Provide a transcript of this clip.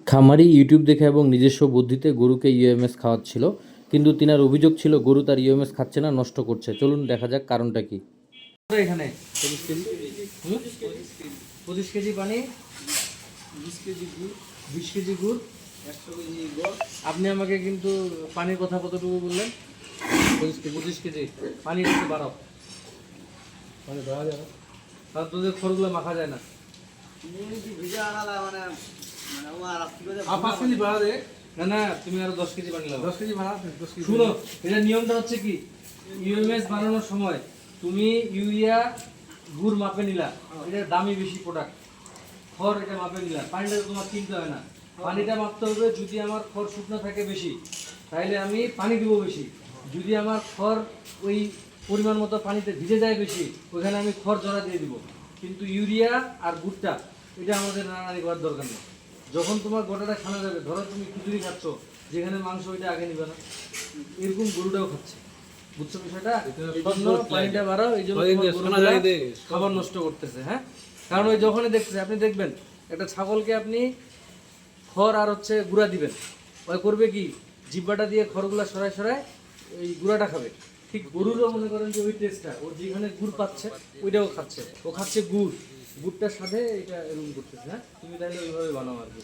খামারি ইউটিউব দেখে এবং নিজস্ব বুদ্ধিতে গরুকে ইউএমএস খাওয়াচ্ছিল, কিন্তু তিনার অভিযোগ ছিল গরু তার ইউএমএস খাচ্ছে না, নষ্ট করছে। চলুন দেখা যাক কারণটা কি। এখানে 25 কেজি পানি, 20 কেজি গুড়, 100 কেজি গড়। আপনি আমাকে কিন্তু পানির কথা কতটুকু বললেন? 25 কেজি পানি একটু বাড়াও, পানি বাড়া যাবে তার দুধের খড়গুলো মাখা যায় না। না, তুমি আরো 10 কেজি পানি লাও। 10 কেজি ভাড়া। শুনো, এটা নিয়মটা হচ্ছে কি, ইউএমএস বানানোর সময় তুমি ইউরিয়া গুড় মাপে নিলা, এটা দামি বেশি প্রোডাক্ট। খড় এটা মাপে নিলা, পানিটা তোমার কিনতে হয় না। পানিটা মাপতে হবে, যদি আমার খড় শুকনো থাকে বেশি তাইলে আমি পানি দিব বেশি, যদি আমার খড় ওই পরিমাণ মতো পানিতে ভিজে যায় বেশি, ওখানে আমি খড় জড়া দিয়ে দিব। কিন্তু ইউরিয়া আর গুড়টা এটা আমাদের নাড়ানাড়ি করার দরকার নেই। যখন তোমার গোটাটা খানা যাবে, ধরো তুমি খিচুড়ি খাচ্ছ, যেখানে মাংস ওইটা আগে নিবে না, এরকম গরুটাও খাচ্ছে। বুঝছো বিষয়টা? পানিটা বাড়াও, এই জন্য খাবার নষ্ট করতেছে। হ্যাঁ, কারণ ওই যখনই দেখতেছে, আপনি দেখবেন একটা ছাগলকে আপনি খড় আর হচ্ছে গুঁড়া দিবেন, ওই করবে কি, জিব্বাটা দিয়ে খড়গুলা সরায় সরায় ওই গুঁড়াটা খাবে। ঠিক গরুরও মনে করেন যে ওই টেস্টটা, ও যেখানে গুড় পাচ্ছে ওইটাও খাচ্ছে, ও খাচ্ছে গুড়, গুড়টার সাথে এটা এরকম করতেছে। হ্যাঁ, তুমি তাহলে ওইভাবে বানাও আর কি।